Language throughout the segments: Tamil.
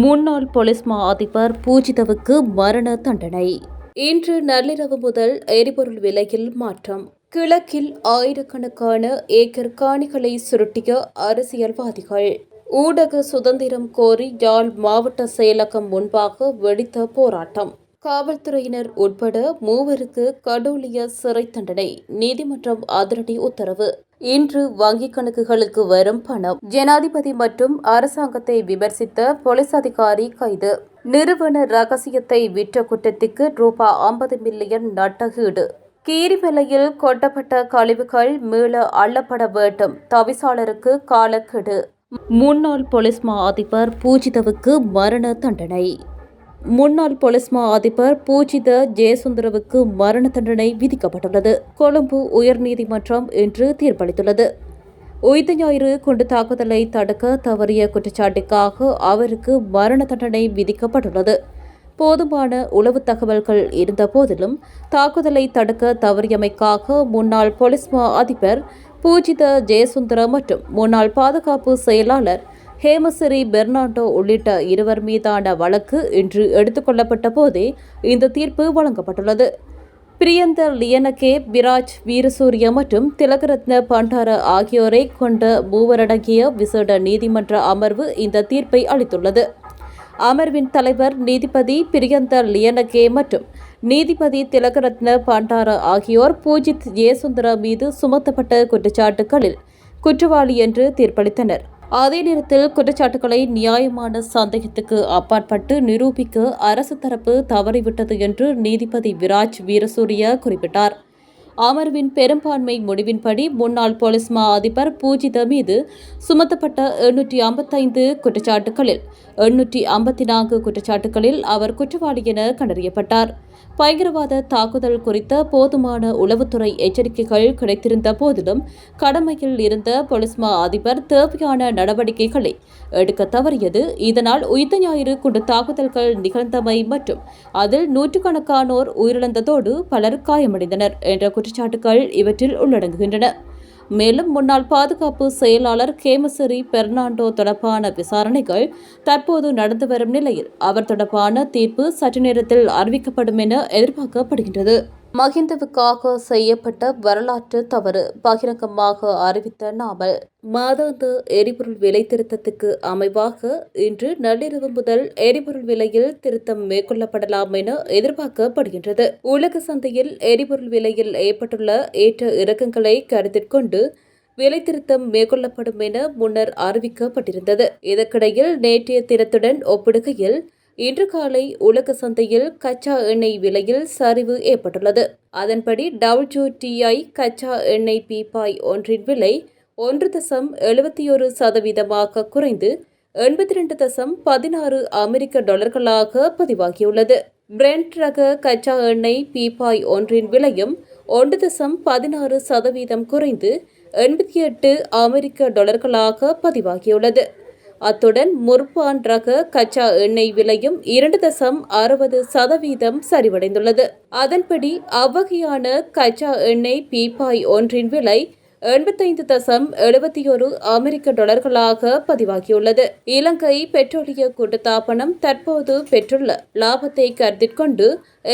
முன்னாள் போலீஸ் மா அதிபர் பூஜிதவுக்கு மரண தண்டனை. இன்று நள்ளிரவு முதல் எரிபொருள் விலையில் மாற்றம். கிழக்கில் ஆயிரக்கணக்கான ஏக்கர் காணிகளை சுருட்டிய அரசியல்வாதிகள். ஊடக சுதந்திரம் கோரி யாழ் மாவட்ட செயலகம் முன்பாக வெடித்த போராட்டம். காவல்துறையினர் உட்பட 3 கடூழிய சிறை தண்டனை. நீதிமன்றம் அதிரடி உத்தரவு. இன்று வங்கிக் கணக்குகளுக்கு வரும் பணம். ஜனாதிபதி மற்றும் அரசாங்கத்தை விமர்சித்த போலீஸ் அதிகாரி கைது. நிறுவன ரகசியத்தை விற்ற குற்றத்துக்கு ரூபாய் 50 மில்லியன் நட்டகீடு. கீரிமலையில் கொட்டப்பட்ட கழிவுகள் மீள அள்ளப்பட வேண்டும். தவிசாளருக்கு காலக்கெடு. முன்னாள் போலீஸ் மா அதிபர் பூஜிதவுக்கு மரண தண்டனை. முன்னாள் போலீஸ் மா அதிபர் பூஜித ஜெயசுந்தரவுக்கு மரண தண்டனை விதிக்கப்பட்டுள்ளது. கொழும்பு உயர்நீதிமன்றம் இன்று தீர்ப்பளித்துள்ளது. உயிர்த்த ஞாயிறு குண்டு தாக்குதலை தடுக்க தவறிய குற்றச்சாட்டுக்காக அவருக்கு மரண தண்டனை விதிக்கப்பட்டுள்ளது. போதுமான உளவு தகவல்கள் இருந்த போதிலும் தாக்குதலை தடுக்க தவறியமைக்காக முன்னாள் போலீஸ் மா அதிபர் பூஜித ஜெயசுந்தர மற்றும் முன்னாள் பாதுகாப்பு செயலாளர் ஹேமசிறி பெர்னாண்டோ உள்ளிட்ட 2 மீதான வழக்கு இன்று எடுத்துக் கொள்ளப்பட்ட போதே இந்த தீர்ப்பு வழங்கப்பட்டுள்ளது. பிரியந்த லியனகே, பிராஜ் வீரசூரிய மற்றும் திலகரத்ன பண்டார ஆகியோரை கொண்ட 3 அடங்கிய விசேட நீதிமன்ற அமர்வு இந்த தீர்ப்பை அளித்துள்ளது. அமர்வின் தலைவர் நீதிபதி பிரியந்த லியனகே மற்றும் நீதிபதி திலகரத்ன பண்டார ஆகியோர் பூஜித் ஜெயசுந்தர மீது சுமத்தப்பட்ட குற்றச்சாட்டுகளில் குற்றவாளி என்று தீர்ப்பளித்தனர். அதே நேரத்தில் குற்றச்சாட்டுகளை நியாயமான சந்தேகத்துக்கு அப்பாற்பட்டு நிரூபிக்க அரசு தரப்பு தவறிவிட்டது என்று நீதிபதி விராஜ் வீரசூரிய குறிப்பிட்டார். அமர்வின் பெரும்பான்மை முடிவின்படி முன்னாள் போலீஸ் மா அதிபர் பூஜித மீது சுமத்தப்பட்ட 855 குற்றச்சாட்டுகளில் 854 குற்றச்சாட்டுகளில் அவர் குற்றவாளி என கண்டறியப்பட்டார். பயங்கரவாத தாக்குதல் குறித்த போதுமான உளவுத்துறை எச்சரிக்கைகள் கிடைத்திருந்த போதிலும் கடமையில் இருந்த போலீஸ் மா அதிபர் தேவையான நடவடிக்கைகளை எடுக்க தவறியது. இதனால் உயிர்த்த ஞாயிறு குண்டு தாக்குதல்கள் நிகழ்ந்தமை மற்றும் அதில் நூற்றுக்கணக்கானோர் உயிரிழந்ததோடு பலர் காயமடைந்தனர் என்ற குற்றச்சாட்டுகள் இவற்றில் உள்ளடங்குகின்றன. மேலும் முன்னாள் பாதுகாப்பு செயலாளர் ஹேமசிறி பெர்னாண்டோ தொடர்பான விசாரணைகள் தற்போது நடந்து வரும் நிலையில் அவர் தொடர்பான தீர்ப்பு சற்று நேரத்தில் அறிவிக்கப்படும் என எதிர்பார்க்கப்படுகின்றது. மஹிந்தவுக்காக செய்யப்பட்ட வரலாற்று தவறு பகிரங்கமாக அறிவித்த நாமல். மாதாந்த எரிபொருள் விலை திருத்தத்துக்கு அமைவாக இன்று நள்ளிரவு முதல் எரிபொருள் விலையில் திருத்தம் மேற்கொள்ளப்படலாம் என எதிர்பார்க்கப்படுகின்றது. உலக சந்தையில் எரிபொருள் விலையில் ஏற்பட்டுள்ள ஏற்ற இறக்கங்களை கருத்தில் கொண்டு விலை திருத்தம் மேற்கொள்ளப்படும் என முன்னர் அறிவிக்கப்பட்டிருந்தது. இதற்கிடையில் நேற்றைய தினத்துடன் ஒப்பிடுகையில் இன்று காலை உலக சந்தையில் கச்சா எண்ணெய் விலையில் சரிவு ஏற்பட்டுள்ளது. அதன்படி WTI கச்சா எண்ணெய் பீப்பாய் ஒன்றின் விலை 1.71% குறைந்து 82.16 அமெரிக்க டாலர்களாக பதிவாகியுள்ளது. பிரெண்ட் ரக கச்சா எண்ணெய் பீப்பாய் ஒன்றின் விலையும் 1.16% குறைந்து 88 அமெரிக்க டாலர்களாக பதிவாகியுள்ளது. அத்துடன் முர்பான் ரக கச்சா எண்ணெய் விலையும் 2.60% சரிவடைந்துள்ளது. அதன்படி அவ்வகையான கச்சா எண்ணெய் பீப்பாய் ஒன்றின் விலை 85.71 அமெரிக்க டாலர்களாக பதிவாகியுள்ளது. இலங்கை பெட்ரோலிய கூட்டுத்தாபனம் தற்போது பெற்றுள்ள லாபத்தை கருத்தில் கொண்டு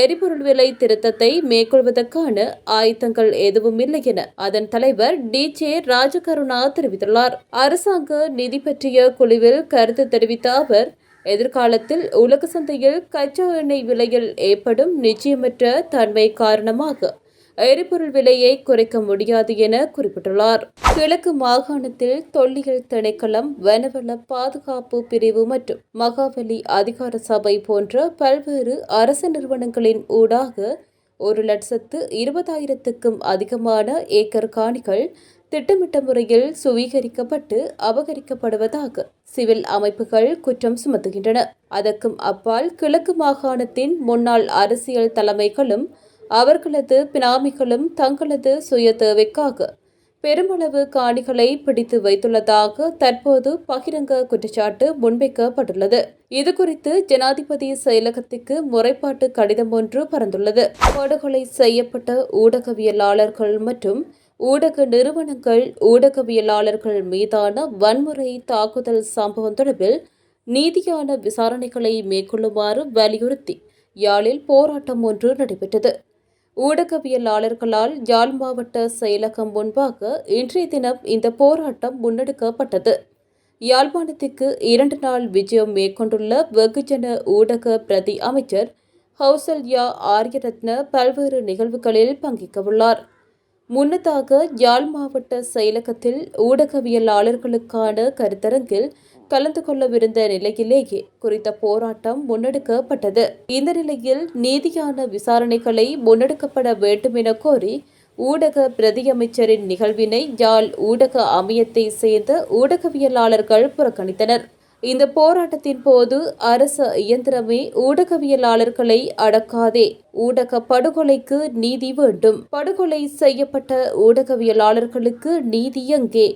எரிபொருள் விலை திருத்தத்தை மேற்கொள்வதற்கான ஆயத்தங்கள் எதுவும் இல்லை என அதன் தலைவர் DJ ராஜகருணா தெரிவித்துள்ளார். அரசாங்க நிதி பற்றிய குழுவில் கருத்து தெரிவித்த அவர் எதிர்காலத்தில் உலக சந்தையில் கச்சா எண்ணெய் விலையில் ஏற்படும் நிச்சயமற்ற தன்மை காரணமாக எரிபொருள் விலையை குறைக்க முடியாது என குறிப்பிட்டுள்ளார். கிழக்கு மாகாணத்தில் தொல்லியல் திணைக்களம், வனவள பாதுகாப்பு பிரிவு மற்றும் மகாவலி அதிகார சபை போன்ற பல்வேறு அரசு நிறுவனங்களின் ஊடாக 1,20,000க்கும் அதிகமான ஏக்கர் காணிகள் திட்டமிட்ட முறையில் சுவீகரிக்கப்பட்டு அபகரிக்கப்படுவதாக சிவில் அமைப்புகள் குற்றம் சுமத்துகின்றன. அதற்கும் அப்பால் கிழக்கு மாகாணத்தின் முன்னாள் அரசியல் தலைமைகளும் அவர்களது பினாமிகளும் தங்களது சுய தேவைக்காக பெருமளவு காணிகளை பிடித்து வைத்துள்ளதாக தற்போது பகிரங்க குற்றச்சாட்டு முன்வைக்கப்பட்டுள்ளது. இதுகுறித்து ஜனாதிபதி செயலகத்திற்கு முறைப்பாட்டு கடிதம் ஒன்று பறந்துள்ளது. படுகொலை செய்யப்பட்ட ஊடகவியலாளர்கள் மற்றும் ஊடக நிறுவனங்கள் ஊடகவியலாளர்கள் மீதான வன்முறை தாக்குதல் சம்பவம் தொடர்பில் நீதியான விசாரணைகளை மேற்கொள்ளுமாறு வலியுறுத்தி யாழில் போராட்டம் ஒன்று நடைபெற்றது. ஊடகவியலாளர்களால் யாழ் மாவட்ட செயலகம் முன்பாக இன்றைய தினம் இந்த போராட்டம் முன்னெடுக்கப்பட்டது. யாழ்ப்பாணத்திற்கு 2 நாள் விஜயம் மேற்கொண்டுள்ள வெகுஜன ஊடக பிரதி அமைச்சர் ஹவுசல்யா ஆரியரத்ன பல்வேறு நிகழ்வுகளில் பங்கேற்கவுள்ளார். முன்னதாக யாழ் மாவட்ட செயலகத்தில் ஊடகவியலாளர்களுக்கான கருத்தரங்கில் கலந்து கொள்ளவிருந்த நிலையிலேயே குறித்த போராட்டம் முன்னெடுக்கப்பட்டது. இந்த நிலையில் நீதியான விசாரணைகளை முன்னெடுக்கப்பட வேண்டும் என கோரி ஊடக பிரதியமைச்சரின் நிகழ்வினை யாழ் ஊடக அமையத்தை சேர்ந்த ஊடகவியலாளர்கள் புறக்கணித்தனர். இந்த போராட்டத்தின் போது அரச இயந்திரமே ஊடகவியலாளர்களை அடக்காதே, ஊடக படுகொலைக்கு நீதி வேண்டும், படுகொலை செய்யப்பட்ட ஊடகவியலாளர்களுக்கு நீதி எங்கே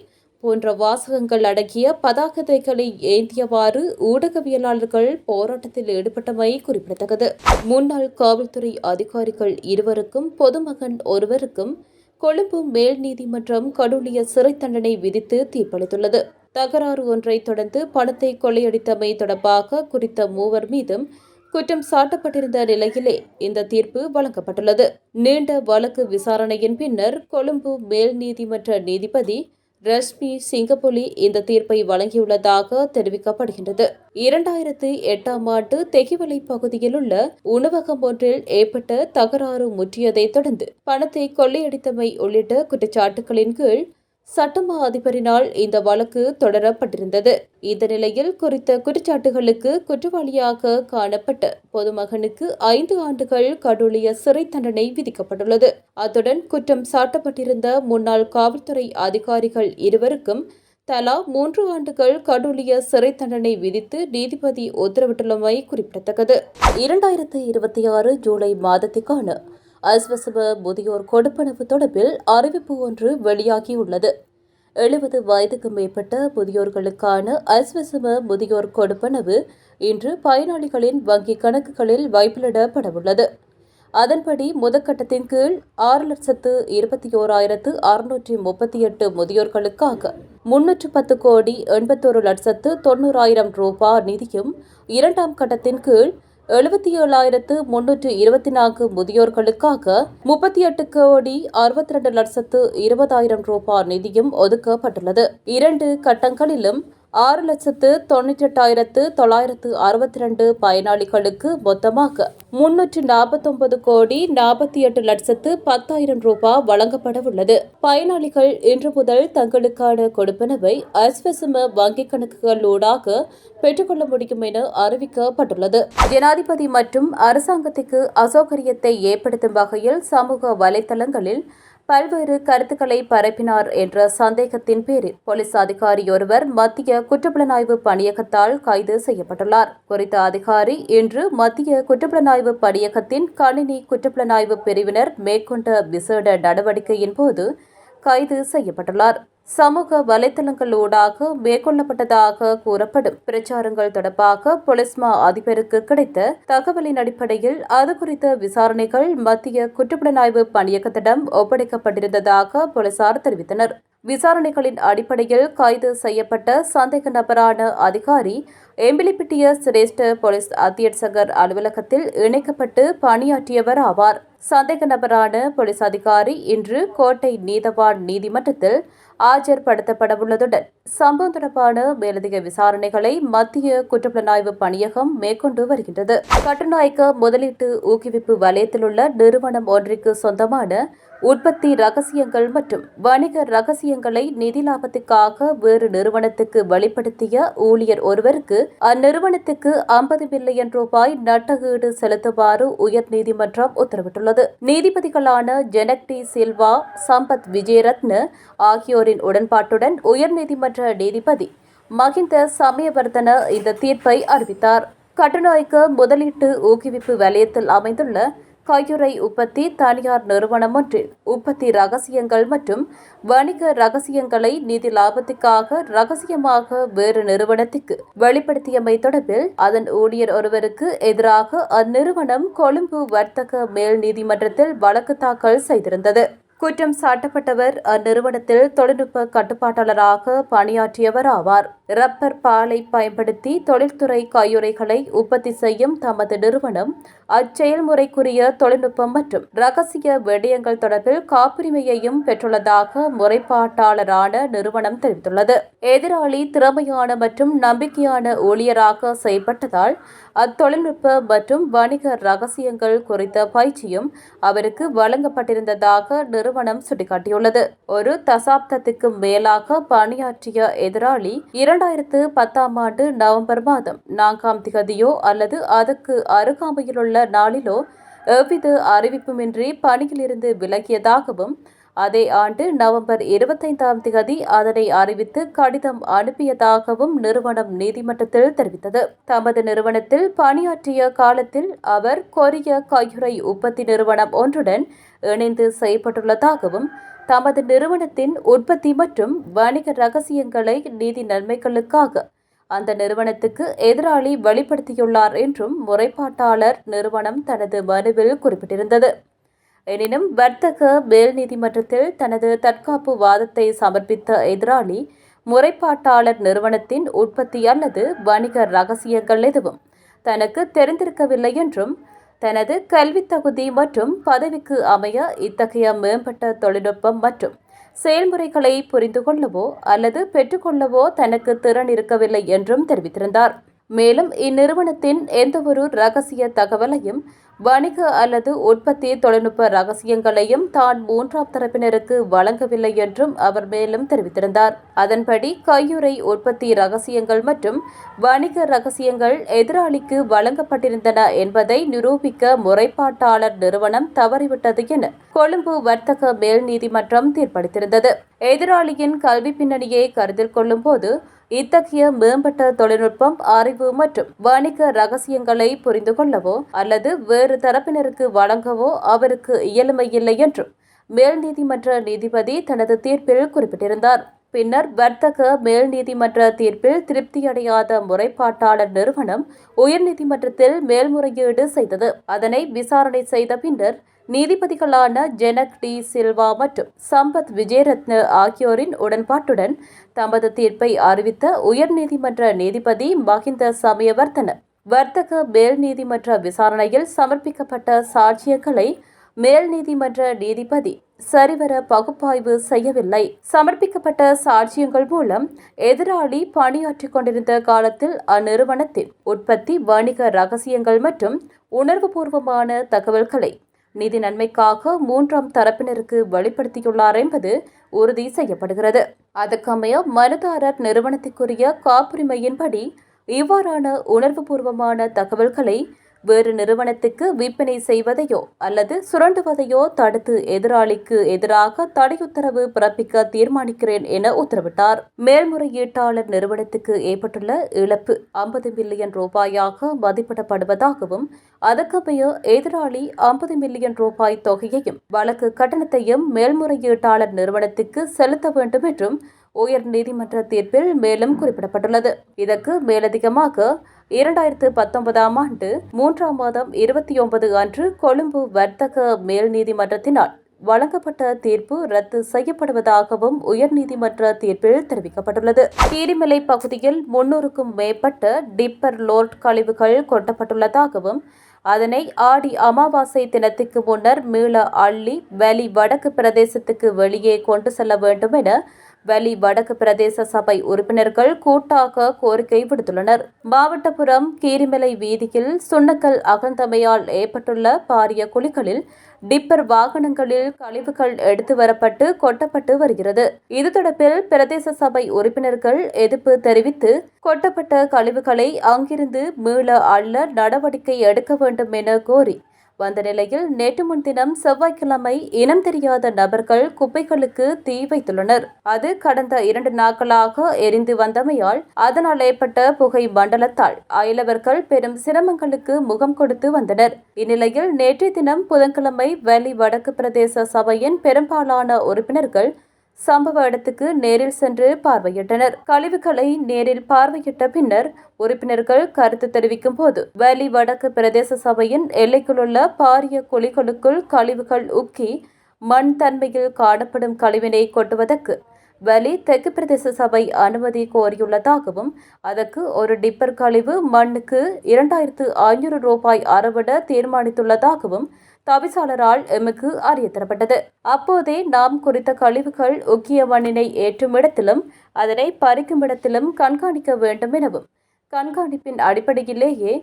போன்ற வாசகங்கள் அடங்கிய பதாகைகளை ஏந்தியவாறு ஊடகவியலாளர்கள் போராட்டத்தில் ஈடுபட்டமை குறிப்பிடத்தக்கது. முன்னாள் காவல்துறை அதிகாரிகள் இருவருக்கும் பொதுமகன் ஒருவருக்கும் கொழும்பு மேல் நீதிமன்றம் கடூழிய சிறை தண்டனை விதித்து தீர்ப்பளித்துள்ளது. தகராறு ஒன்றை தொடர்ந்து பணத்தை கொள்ளையடித்தமை தொடர்பாக குறித்த மூவர் மீதும் குற்றம் சாட்டப்பட்டிருந்த நிலையிலே இந்த தீர்ப்பு வழங்கப்பட்டுள்ளது. நீண்ட வழக்கு விசாரணையின் பின்னர் கொழும்பு மேல் நீதிமன்ற நீதிபதி ரஷ்மி சிங்கப்புலி இந்த தீர்ப்பை வழங்கியுள்ளதாக தெரிவிக்கப்படுகின்றது. 2008ஆம் ஆண்டு தெகிவலை பகுதியில் உள்ள உணவகம் ஒன்றில் ஏற்பட்ட தகராறு முற்றியதைத் தொடர்ந்து பணத்தை கொள்ளையடித்தமை உள்ளிட்ட குற்றச்சாட்டுகளின் கீழ் சட்டமா அதிபரினால் இந்த வழக்கு தொடரப்பட்டிருந்தது. இந்த நிலையில் குறித்த குற்றச்சாட்டுகளுக்கு குற்றவாளியாக காணப்பட்ட பொதுமகனுக்கு 5 ஆண்டுகள் கடூழிய சிறை தண்டனை விதிக்கப்பட்டுள்ளது. அத்துடன் குற்றம் சாட்டப்பட்டிருந்த முன்னாள் காவல்துறை அதிகாரிகள் இருவருக்கும் தலா 3 ஆண்டுகள் கடூழிய சிறை தண்டனை விதித்து நீதிபதி உத்தரவிட்டுள்ளமை குறிப்பிடத்தக்கது. 2026 ஜூலை மாதத்திற்கான அஸ்வசம முதியோர் கொடுப்பனவு தொடர்பில் அறிவிப்பு ஒன்று வெளியாகியுள்ளது. 70 வயதுக்கு மேற்பட்ட முதியோர்களுக்கான அஸ்வசம முதியோர் கொடுப்பனவு இன்று பயனாளிகளின் வங்கிக் கணக்குகளில் வைப்பிலிடப்படவுள்ளது. அதன்படி முதற்கட்டத்தின் கீழ் 6,21,638 முதியோர்களுக்காக 310 கோடி 81,90,000 ரூபாய் நிதியும், இரண்டாம் கட்டத்தின் கீழ் 77,324 முதியோர்களுக்காக 38 கோடி 62,20,000 ரூபாய் நிதியும் ஒதுக்கப்பட்டுள்ளது. 2 கட்டங்களிலும் 6,98,962 பயனாளிகளுக்கு மொத்தமாக 349 கோடி 48,10,000 ரூபாய் வழங்கப்படவுள்ளது. பயனாளிகள் இன்று முதல் தங்களுக்கான கொடுப்பனவை அஸ்வசம வங்கிக் கணக்குகளூடாக பெற்றுக்கொள்ள முடியும் என அறிவிக்கப்பட்டுள்ளது. ஜனாதிபதி மற்றும் அரசாங்கத்திற்கு அசௌகரியத்தை ஏற்படுத்தும் வகையில் சமூக வலைதளங்களில் பல்வேறு கருத்துக்களை பரப்பினார் என்ற சந்தேகத்தின் பேரில் போலீஸ் அதிகாரியொருவர் மத்திய குற்றப்புலனாய்வு பணியகத்தால் கைது செய்யப்பட்டுள்ளார். குறித்த அதிகாரி இன்று மத்திய குற்றப்புலனாய்வு பணியகத்தின் கணினி குற்றப்புலனாய்வு பிரிவினர் மேற்கொண்ட விசேட நடவடிக்கையின் போது கைது செய்யப்பட்டுள்ளார். சமூக வலைதளங்களூடாக மேற்கொள்ளப்பட்டதாக கூறப்படும் பிரச்சாரங்கள் தொடர்பாக போலீஸ் மா அதிபருக்கு கிடைத்த தகவலின் அடிப்படையில் அது குறித்த விசாரணைகள் மத்திய குற்றப்புலனாய்வு பணியகத்திடம் ஒப்படைக்கப்பட்டிருந்ததாக போலீசார் தெரிவித்தனர். விசாரணைகளின் அடிப்படையில் கைது செய்யப்பட்ட சந்தேக நபரான அதிகாரி எம்பிலிப்பிட்டிய சிரேஷ்ட போலீஸ் அத்தியட்சகர் அலுவலகத்தில் இணைக்கப்பட்டு பணியாற்றியவர் ஆவார். சந்தேக நபரான போலீஸ் அதிகாரி இன்று கோட்டை நீதவான் நீதிமன்றத்தில் ஆஜர்படுத்தப்படவுள்ளதுடன் சம்பவம் தொடர்பான மேலதிக விசாரணைகளை மத்திய குற்றப்புலனாய்வு பணியகம் மேற்கொண்டு வருகின்றது. கட்டுநாயக்க முதலீட்டு ஊக்குவிப்பு வலயத்தில் உள்ள நிறுவனம் ஒன்றிற்கு சொந்தமான உற்பத்தி ரகசியங்கள் மற்றும் வணிக ரகசியங்களை நிதி லாபத்துக்காக வேறு நிறுவனத்துக்கு வெளிப்படுத்திய ஊழியர் ஒருவருக்கு அந்நிறுவனத்துக்கு 50 மில்லியன் ரூபாய் நட்டஈடு செலுத்துமாறு உயர்நீதிமன்றம் உத்தரவிட்டுள்ளது. நீதிபதிகளான ஜெனக் டி சில்வா, சம்பத் விஜயரத்ன ஆகியோரின் உடன்பாட்டுடன் உயர்நீதிமன்ற நீதிபதி மஹிந்த சமயவர்தன இந்த தீர்ப்பை அறிவித்தார். கட்டுநாயக்க முதலீட்டு ஊக்குவிப்பு வலயத்தில் அமைந்துள்ள கையுறை உற்பத்தி தனியார் நிறுவனம் ஒன்றில் உற்பத்தி ரகசியங்கள் மற்றும் வணிக ரகசியங்களை நிதி லாபத்துக்காக ரகசியமாக வேறு நிறுவனத்துக்கு வெளிப்படுத்தியமை தொடர்பில் அதன் ஊழியர் ஒருவருக்கு எதிராக அந்நிறுவனம் கொழும்பு வர்த்தக மேல் நீதிமன்றத்தில் வழக்கு தாக்கல் செய்திருந்தது. குற்றம் சாட்டப்பட்டவர் அந்நிறுவனத்தில் தொழில்நுட்ப கட்டுப்பாட்டாளராக பணியாற்றியவர் ஆவார். ரப்பர் பாலை பயன்படுத்தி தொழில்துறை கையுறைகளை உற்பத்தி செய்யும் தமது நிறுவனம் அச்செயல்முறைக்குரிய தொழில்நுட்பம் மற்றும் ரகசிய விடயங்கள் தொடர்பில் காப்புரிமையையும் பெற்றுள்ளதாக முறைப்பாட்டாளரான நிறுவனம் தெரிவித்துள்ளது. எதிராளி திறமையான மற்றும் நம்பிக்கையான ஊழியராக செயல்பட்டதால் அத்தொழில்நுட்ப மற்றும் வணிக ரகசியங்கள் குறித்த பயிற்சியும் அவருக்கு வழங்கப்பட்டிருந்ததாக நிறுவனம் சுட்டிக்காட்டியுள்ளது. ஒரு தசாப்தத்துக்கு மேலாக பணியாற்றிய எதிராளி 2010 ஆண்டு நவம்பர் மாதம் 4ஆம் திகதியோ அல்லது அதற்கு அருகாமையிலுள்ள நாளிலோ எவ்வித அறிவிப்புமின்றி பணியிலிருந்து விலகியதாகவும் அதே ஆண்டு நவம்பர் 25ஆம் திகதி அதனை அறிவித்து கடிதம் அனுப்பியதாகவும் நிறுவனம் நீதிமன்றத்தில் தெரிவித்தது. தமது நிறுவனத்தில் பணியாற்றிய காலத்தில் அவர் கொரிய கையுறை உற்பத்தி நிறுவனம் ஒன்றுடன் இணைந்து செயல்பட்டுள்ளதாகவும் தமது நிறுவனத்தின் உற்பத்தி மற்றும் வணிக ரகசியங்களை நிதி நன்மைகளுக்காக அந்த நிறுவனத்துக்கு எதிராளி வெளிப்படுத்தியுள்ளார் என்றும் முறைப்பாட்டாளர் நிறுவனம் தனது மனுவில் குறிப்பிட்டிருந்தது. எனினும் வர்த்தக மேல் நீதிமன்றத்தில் தனது தற்காப்பு வாதத்தை சமர்ப்பித்த எதிராளி முறைப்பாட்டாளர் நிறுவனத்தின் உற்பத்தி அல்லது வணிக ரகசியங்கள் எதுவும் தனக்கு தெரிந்திருக்கவில்லை என்றும் தனது கல்வித் தகுதி மற்றும் பதவிக்கு அமைய இத்தகைய மேம்பட்ட தொழில்நுட்பம் மற்றும் செயல்முறைகளை புரிந்து கொள்ளவோ அல்லது பெற்றுக்கொள்ளவோ தனக்கு திறன் இருக்கவில்லை என்றும் தெரிவித்திருந்தார். மேலும் இந்நிறுவனத்தின் எந்தவொரு ரகசிய தகவலையும் வணிக அல்லது உற்பத்தி தொழில்நுட்ப ரகசியங்களையும் தான் 3ஆம் தரப்பினருக்கு வழங்கவில்லை என்றும் அவர் மேலும் தெரிவித்திருந்தார். அதன்படி கையுறை உற்பத்தி ரகசியங்கள் மற்றும் வணிக ரகசியங்கள் எதிராளிக்கு வழங்கப்பட்டிருந்தன என்பதை நிரூபிக்க முறைப்பாட்டாளர் நிறுவனம் தவறிவிட்டது என கொழும்பு வர்த்தக மேல் நீதிமன்றம் தீர்ப்பளித்திருந்தது. எதிராளியின் கல்வி பின்னணியை கருத்தில் கொள்ளும் போது இத்தகைய மேம்பட்ட தொழில்நுட்பம் அறிவு மற்றும் வணிக ரகசியங்களை புரிந்து கொள்ளவோ அல்லது வேறு தரப்பினருக்கு வழங்கவோ அவருக்கு இயலுமையில்லை என்றும் மேல் நீதிமன்ற நீதிபதி தனது தீர்ப்பில் குறிப்பிட்டிருந்தார். பின்னர் வர்த்தக மேல் நீதிமன்ற தீர்ப்பில் திருப்தியடையாத முறைப்பாட்டாளர் நிறுவனம் உயர்நீதிமன்றத்தில் மேல்முறையீடு செய்தது. அதனை விசாரணை செய்த பின்னர் நீதிபதிகளான ஜெனக் டி சில்வா மற்றும் சம்பத் விஜயரத்ன ஆகியோரின் உடன்பாட்டுடன் தமது தீர்ப்பை அறிவித்த உயர்நீதிமன்ற நீதிபதி மஹிந்த சமயவர்த்தன வர்த்தக மேல் நீதிமன்ற விசாரணையில் சமர்ப்பிக்கப்பட்ட சாட்சியங்களை மேல் நீதிமன்ற நீதிபதி சரிவர பகுப்பாய்வு செய்யவில்லை. சமர்ப்பிக்கப்பட்ட சாட்சியங்கள் மூலம் எதிராளி பணியாற்றிக் கொண்டிருந்த காலத்தில் அந்நிறுவனத்தின் உற்பத்தி வணிக ரகசியங்கள் மற்றும் உணர்வுபூர்வமான தகவல்களை நிதி நன்மைக்காக 3ஆம் தரப்பினருக்கு வெளிப்படுத்தியுள்ளார் என்பது உறுதி செய்யப்படுகிறது. அதற்கமைய மனுதாரர் நிறுவனத்திற்குரிய காப்புரிமையின்படி இவ்வாறான உணர்வுபூர்வமான தகவல்களை வேறு நிறுவனத்துக்கு விற்பனை செய்வதையோ அல்லது சுரண்டுவதையோ தடுத்து எதிராளிக்கு எதிராக தடையுத்தரவு பிறப்பிக்க தீர்மானிக்கிறேன் என உத்தரவிட்டார். மேல்முறையீட்டாளர் நிறுவனத்துக்கு ஏற்பட்டுள்ள இழப்பு 50 மில்லியன் ரூபாயாக மதிப்பிடப்படுவதாகவும் அதற்கமைய எதிராளி 50 மில்லியன் ரூபாய் தொகையையும் வழக்கு கட்டணத்தையும் மேல்முறையீட்டாளர் நிறுவனத்துக்கு செலுத்த வேண்டும் என்றும் உயர் நீதிமன்ற தீர்ப்பில் மேலும் குறிப்பிடப்பட்டுள்ளது. இதற்கு மேலதிகமாக 2019ஆம் ஆண்டு 3ஆம் மாதம் 29 அன்று கொழும்பு வர்த்தக மேல் நீதிமன்றத்தினால் வழங்கப்பட்ட தீர்ப்பு ரத்து செய்யப்படுவதாகவும் உயர்நீதிமன்ற தீர்ப்பில் தெரிவிக்கப்பட்டுள்ளது. கீரிமலை பகுதியில் 300க்கும் மேற்பட்ட டிப்பர் லோட் கழிவுகள் கொட்டப்பட்டுள்ளதாகவும் அதனை ஆடி அமாவாசை தினத்துக்கு முன்னர் மீள அள்ளி வலி வடக்கு பிரதேசத்துக்கு வெளியே கொண்டு செல்ல வேண்டும் என வலி வடக்கு பிரதேச சபை உறுப்பினர்கள் கூட்டாக கோரிக்கை விடுத்துள்ளனர். மாவட்டபுரம் கீரிமலை வீதியில் சுண்ணக்கல் அகழ்ந்தமையால் ஏற்பட்டுள்ள பாரிய குழிகளில் டிப்பர் வாகனங்களில் கழிவுகள் எடுத்து வரப்பட்டு கொட்டப்பட்டு வருகிறது. இது தொடர்பில் பிரதேச சபை உறுப்பினர்கள் எதிர்ப்பு தெரிவித்து கொட்டப்பட்ட கழிவுகளை அங்கிருந்து மீள அள்ள நடவடிக்கை எடுக்க வேண்டும் என கோரி வந்த நிலையில் நேற்று முன்தினம் செவ்வாய்க்கிழமை இனம் தெரியாத நபர்கள் குப்பைகளுக்கு தீ வைத்துள்ளனர். அது கடந்த 2 நாட்களாக எரிந்து வந்தமையால் அதனால் ஏற்பட்ட புகை மண்டலத்தால் அயலவர்கள் பெரும் சிரமங்களுக்கு முகம் கொடுத்து வந்தனர். இந்நிலையில் நேற்றைய தினம் புதன்கிழமை வலி வடக்கு பிரதேச சபையின் பெரும்பாலான உறுப்பினர்கள் சம்பவ இடத்துக்கு நேரில் சென்று பார்வையிட்டனர். கழிவுகளை நேரில் பார்வையிட்ட பின்னர் உறுப்பினர்கள் கருத்து தெரிவிக்கும் போது வலி வடக்கு பிரதேச சபையின் எல்லைக்குள்ள பாரிய குழிகளுக்குள் கழிவுகள் உக்கி மண் தன்மையில் காணப்படும் கழிவினை கொட்டுவதற்கு வலி தெற்கு பிரதேச சபை அனுமதி கோரியுள்ளதாகவும் அதற்கு ஒரு டிப்பர் கழிவு மண்ணுக்கு 2500 ரூபாய் அறவிட தீர்மானித்துள்ளதாகவும் தவிசாளரால் எமக்கு அறிய தரப்பட்டது. அப்போதே நாம் குறித்த கழிவுகள் உக்கிய மண்ணினை ஏற்றும் இடத்திலும் அதனை பறிக்கும் இடத்திலும் கண்காணிக்க வேண்டும் எனவும் கண்காணிப்பின் அடிப்படையிலேயே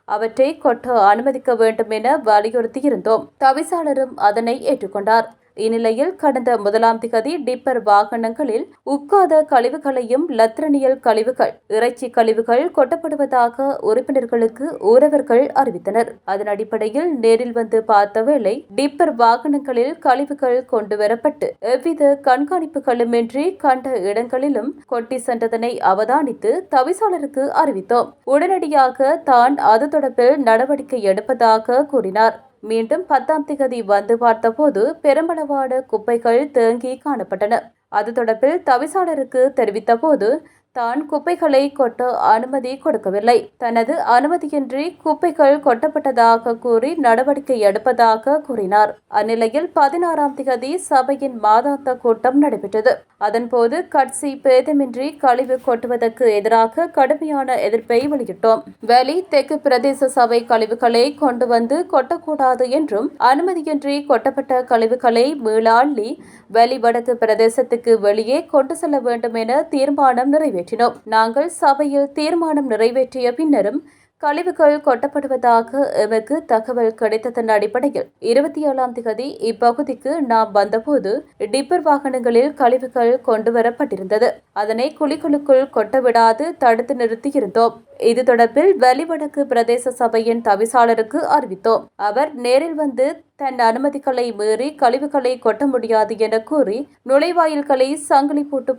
அவற்றை கொட்ட அனுமதிக்க வேண்டும் என வலியுறுத்தியிருந்தோம். தவிசாளரும் அதனை ஏற்றுக்கொண்டார். இந்நிலையில் கடந்த 1ஆம் திகதி டிப்பர் வாகனங்களில் உட்காத கழிவுகளையும் லத்திரனியல் கழிவுகள் இறைச்சி கழிவுகள் கொட்டப்படுவதாக உறுப்பினர்களுக்கு ஊரவர்கள் அறிவித்தனர். அதன் அடிப்படையில் நேரில் வந்து பார்த்த வேளை டிப்பர் வாகனங்களில் கழிவுகள் கொண்டுவரப்பட்டு எவ்வித கண்காணிப்புகளுமின்றி கண்ட இடங்களிலும் கொட்டி சென்றதனை அவதானித்து தவிசாளருக்கு அறிவித்தோம். உடனடியாக தான் அது தொடர்பில் நடவடிக்கை எடுப்பதாக கூறினார். மீண்டும் 10ஆம் திகதி வந்து பார்த்தபோது பெருமளவான குப்பைகள் தேங்கி காணப்பட்டன. அது தொடர்பில் தவிசாளருக்கு தெரிவித்த போது தான் குப்பைகளை கொட்ட அனுமதி கொடுக்கவில்லை, தனது அனுமதியின்றி குப்பைகள் கொட்டப்பட்டதாக கூறி நடவடிக்கை எடுப்பதாக கூறினார். அந்நிலையில் 16ஆம் திகதி சபையின் மாதாந்த கூட்டம் நடைபெற்றது. அதன்போது கட்சி பேதமின்றி கழிவு கொட்டுவதற்கு எதிராக கடுமையான எதிர்ப்பை வெளியிட்டோம். வெளி தெற்கு பிரதேச சபை கழிவுகளை கொண்டு வந்து கொட்டக்கூடாது என்றும் அனுமதியின்றி கொட்டப்பட்ட கழிவுகளை மீளாள்ளி வெளி வடக்கு பிரதேசத்துக்கு வெளியே கொண்டு செல்ல வேண்டும் என தீர்மானம் நிறைவேற்றினோம். நாங்கள் சபையில் தீர்மானம் நிறைவேற்றிய பின்னரும் கழிவுகள் கொட்டப்படுவதாக எமக்கு தகவல் கிடைத்ததன் அடிப்படையில் 27ஆம் திகதி இப்பகுதிக்கு நாம் வந்தபோது டிப்பர் வாகனங்களில் கழிவுகள் கொண்டுவரப்பட்டிருந்தது. அதனை குழிகளுக்குள் கொட்டவிடாது தடுத்து நிறுத்தியிருந்தோம். இது தொடர்பில் வெளிவடக்கு பிரதேச சபையின் தவிசாளருக்கு அறிவித்தோம். அவர் நேரில் வந்து தன் அனுமதிகளை மீறி கழிவுகளை கொட்ட முடியாது என கூறி நுழைவாயில்களை சங்கிலி போட்டு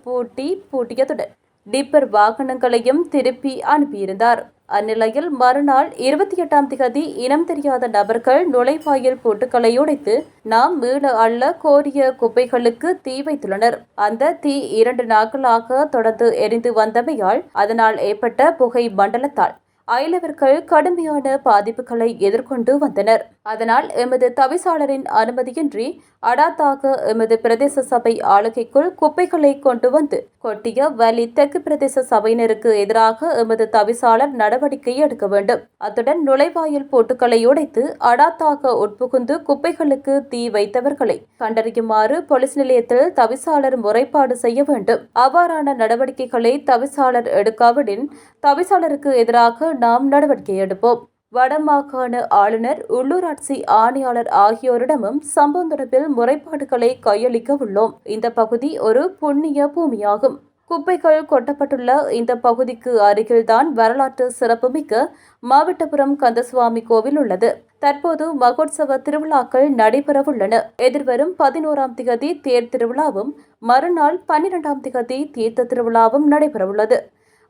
பூட்டியதுடன் டிப்பர் வாகனங்களையும் திருப்பி அனுப்பியிருந்தார். அந்நிலையில் மறுநாள் 28ஆம் திகதி இனம் தெரியாத நபர்கள் நுழைவாயில் பூட்டுக்களை உடைத்து நாம் மீள அள்ள கோரிய குப்பைகளுக்கு தீ வைத்துள்ளனர். அந்த தீ 2 நாட்களாக தொடர்ந்து எரிந்து வந்தமையால் அதனால் ஏற்பட்ட புகை மண்டலத்தால் அயலவர்கள் கடுமையான பாதிப்புகளை எதிர்கொண்டு வந்தனர். அதனால் எமது தவிசாளரின் அனுமதியின்றி அடாத்தாக எமது பிரதேச சபை ஆளுகைக்குள் குப்பைகளை கொண்டு வந்து கொட்டிய வலி தெற்கு பிரதேச சபையினருக்கு எதிராக எமது தவிசாளர் நடவடிக்கை எடுக்க வேண்டும். அத்துடன் நுழைவாயில் பூட்டுக்களை உடைத்து அடாத்தாக உட்புகுந்து குப்பைகளுக்கு தீ வைத்தவர்களை கண்டறியுமாறு போலீஸ் நிலையத்தில் தவிசாளர் முறைப்பாடு செய்ய வேண்டும். அவ்வாறான நடவடிக்கைகளை தவிசாளர் எடுக்காவிடின் தவிசாளருக்கு எதிராக நாம் நடவடிக்கை எடுப்போம். வடமாகாண ஆளுநர், உள்ளூராட்சி ஆணையாளர் ஆகியோரிடமும் சம்பவம் தொடர்பில் முறைப்பாடுகளை கையளிக்க உள்ளோம். இந்த பகுதி ஒரு புண்ணிய பூமியாகும். குப்பைகள் கொட்டப்பட்டுள்ள இந்த பகுதிக்கு அருகில்தான் வரலாற்று சிறப்புமிக்க மாவட்டபுரம் கந்தசுவாமி கோவில் உள்ளது. தற்போது மகோத்சவ திருவிழாக்கள் நடைபெறவுள்ளன. எதிர்வரும் 11ஆம் திகதி தேர் திருவிழாவும் மறுநாள் 12ஆம் திகதி தீர்த்த திருவிழாவும் நடைபெறவுள்ளது.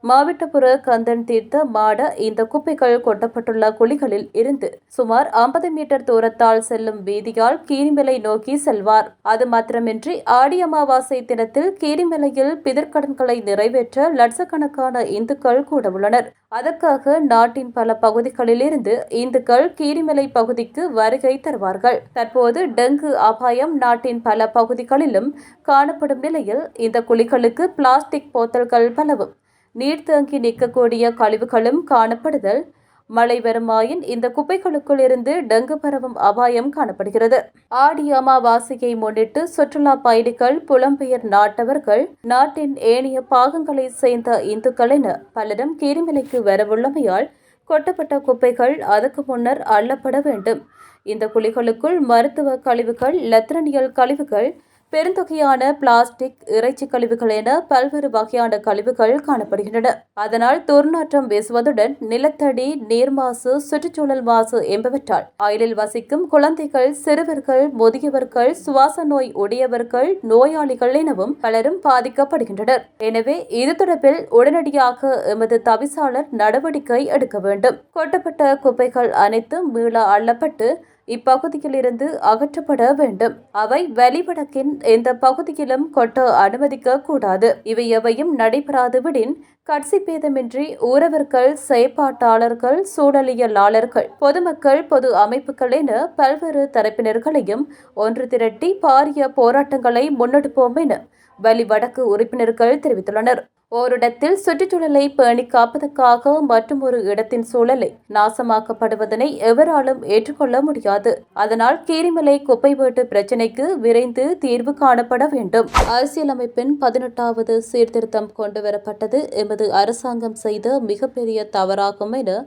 மாவட்டபுர கந்தன் தீர்த்த மாட இந்த குப்பைகள் கொட்டப்பட்டுள்ள குழிகளில் இருந்து சுமார் 50 மீட்டர் தூரத்தால் செல்லும் வீதியால் கீரிமலை நோக்கி செல்வார். அது மாத்திரமின்றி ஆடி அமாவாசை தினத்தில் கீரிமலையில் பிதற்கடன்களை நிறைவேற்ற லட்சக்கணக்கான இந்துக்கள் கூட உள்ளனர். அதற்காக நாட்டின் பல பகுதிகளிலிருந்து இந்துக்கள் கீரிமலை பகுதிக்கு வருகை தருவார்கள். தற்போது டெங்கு அபாயம் நாட்டின் பல பகுதிகளிலும் காணப்படும் நிலையில் இந்த குழிகளுக்கு பிளாஸ்டிக் போத்தல்கள் பலவும் நீர் தேங்கி நிற்கக்கூடிய கழிவுகளும் காணப்படுதல் மழை வருமாயின் இந்த குப்பைகளுக்குள் இருந்து டெங்கு பரவும் அபாயம் காணப்படுகிறது. ஆடி அமாவாசையை முன்னிட்டு சுற்றுலா பயணிகள், புலம்பெயர் நாட்டவர்கள், நாட்டின் ஏனைய பாகங்களை சேர்ந்த இந்துக்கள் என பலரும் கீரிமலைக்கு வரவுள்ளமையால் கொட்டப்பட்ட குப்பைகள் அதற்கு முன்னர் அள்ளப்பட வேண்டும். இந்த குழிகளுக்குள் மருத்துவ கழிவுகள், லத்திரனியல் கழிவுகள், பெருந்தொகையான பிளாஸ்டிக், இறைச்சி கழிவுகள் என பல்வேறு வகையான கழிவுகள் காணப்படுகின்றன. அதனால் துர்நாற்றம் வீசுவதுடன் நிலத்தடி நீர் மாசு, சுற்றுச்சூழல் மாசு என்பவற்றால் அயலில் வசிக்கும் குழந்தைகள், சிறுவர்கள், முதியவர்கள், சுவாச நோய் உடையவர்கள், நோயாளிகள் எனவும் பலரும் பாதிக்கப்படுகின்றனர். எனவே இது தொடர்பில் உடனடியாக எமது தவிசாளர் நடவடிக்கை எடுக்க வேண்டும். கொட்டப்பட்ட குப்பைகள் அனைத்தும் மீள அள்ளப்பட்டு இப்பகுதியில் இருந்து அகற்றப்பட வேண்டும். அவை வெளிவடக்கின் எந்த பகுதியிலும் கொட்ட அனுமதிக்க கூடாது. இவை எவையும் நடைபெறாது விடின் கட்சி பேதமின்றி ஊரவர்கள், செயற்பாட்டாளர்கள், சூழலியலாளர்கள், பொதுமக்கள், பொது அமைப்புகள் என பல்வேறு தரப்பினர்களையும் ஒன்று திரட்டி பாரிய போராட்டங்களை முன்னெடுப்போம் என வலி வடக்கு உறுப்பினர்கள் தெரிவித்துள்ளனர். ஓரிடத்தில் சுற்றுச்சூழலை பேணி காப்பதற்காக மற்றொரு இடத்தின் சூழலை நாசமாக்கப்படுவதனை எவராலும் ஏற்றுக்கொள்ள முடியாது. அதனால் கீரிமலை குப்பை வீட்டு பிரச்சினைக்கு விரைந்து தீர்வு காணப்பட வேண்டும். அரசியலமைப்பின் 18வது சீர்திருத்தம் கொண்டுவரப்பட்டது எமது அரசாங்கம் செய்த மிகப்பெரிய தவறாகும் என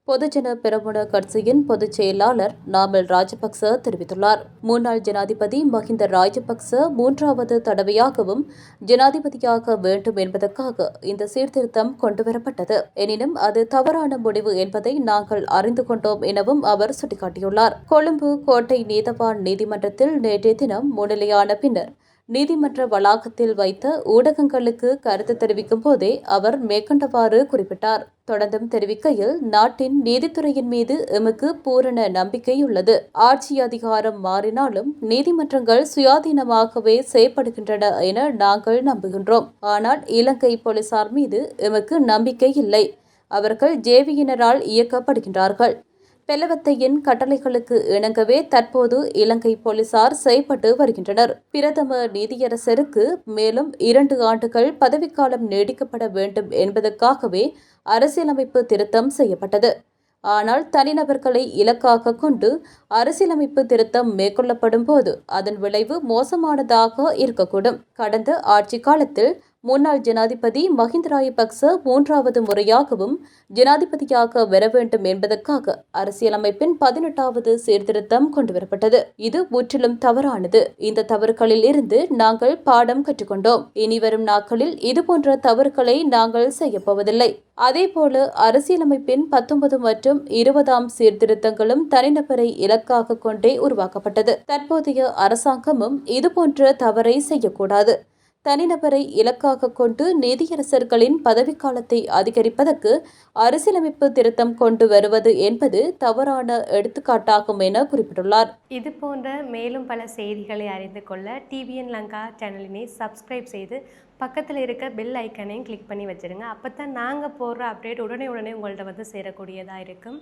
பொதுஜன பெரமுன கட்சியின் பொதுச் செயலாளர் நாமல் ராஜபக்ச தெரிவித்துள்ளார். முன்னாள் ஜனாதிபதி மஹிந்த ராஜபக்ச 3வது தடவையாகவும் ஜனாதிபதியாக வேண்டும் என்பதற்காக இந்த சீர்திருத்தம் கொண்டுவரப்பட்டது. எனினும் அது தவறான முடிவு என்பதை நாங்கள் அறிந்து கொண்டோம் எனவும் அவர் சுட்டிக்காட்டியுள்ளார். கொழும்பு கோட்டை நீதவான் நீதிமன்றத்தில் நேற்றைய தினம் முன்னிலையான பின்னர் நீதிமன்ற வளாகத்தில் வைத்த ஊடகங்களுக்கு கருத்து தெரிவிக்கும் போதே அவர் மேற்கண்டவாறு குறிப்பிட்டார். தொடர்ந்தும் தெரிவிக்கையில், நாட்டின் நீதித்துறையின் மீது எமக்கு பூரண நம்பிக்கையுள்ளது. ஆட்சி அதிகாரம் மாறினாலும் நீதிமன்றங்கள் சுயாதீனமாகவே செயற்படுகின்றன என நாங்கள் நம்புகின்றோம். ஆனால் இலங்கை போலீசார் மீது எமக்கு நம்பிக்கை இல்லை. அவர்கள் ஜேவியினரால் இயக்கப்படுகின்றார்கள். பெலவத்தையின் கட்டளைகளுக்கு இணங்கவே தற்போது இலங்கை போலீசார் செயற்பட்டு வருகின்றனர். பிரதம நீதியரசருக்கு மேலும் 2 ஆண்டுகள் பதவிக்காலம் நீடிக்கப்பட வேண்டும் என்பதற்காகவே அரசியலமைப்பு திருத்தம் செய்யப்பட்டது. ஆனால் தனிநபர்களை இலக்காக கொண்டு அரசியலமைப்பு திருத்தம் மேற்கொள்ளப்படும் போது அதன் விளைவு மோசமானதாக இருக்கக்கூடும். கடந்த ஆட்சி காலத்தில் முன்னாள் ஜனாதிபதி மஹிந்த ராஜபக்ச 3வது முறையாகவும் ஜனாதிபதியாக வர வேண்டும் என்பதற்காக அரசியலமைப்பின் 18வது சீர்திருத்தம் கொண்டுவரப்பட்டது. இது முற்றிலும் தவறானது. இந்த தவறுகளில் இருந்து நாங்கள் பாடம் கற்றுக்கொண்டோம். இனிவரும் நாட்களில் இதுபோன்ற தவறுகளை நாங்கள் செய்யப்போவதில்லை. அதேபோல அரசியலமைப்பின் 19 மற்றும் 20ஆம் சீர்திருத்தங்களும் தனிநபரை இலக்காக கொண்டே உருவாக்கப்பட்டது. தற்போதைய அரசாங்கமும் இதுபோன்ற தவறை செய்யக்கூடாது. தனிநபரை இலக்காக கொண்டு நீதியரசர்களின் பதவிக்காலத்தை அதிகரிப்பதற்கு அரசியலமைப்பு திருத்தம் கொண்டு வருவது என்பது தவறான எடுத்துக்காட்டாகும் என குறிப்பிட்டுள்ளார். இது போன்ற மேலும் பல செய்திகளை அறிந்து கொள்ள டிவிஎன் லங்கா சேனலினை சப்ஸ்கிரைப் செய்து பக்கத்தில் இருக்க பெல் ஐக்கனையும் கிளிக் பண்ணி வச்சிருங்க. அப்போ தான் நாங்கள் போடுற அப்டேட் உடனே உங்கள்கிட்ட வந்து சேரக்கூடியதாக இருக்கும்.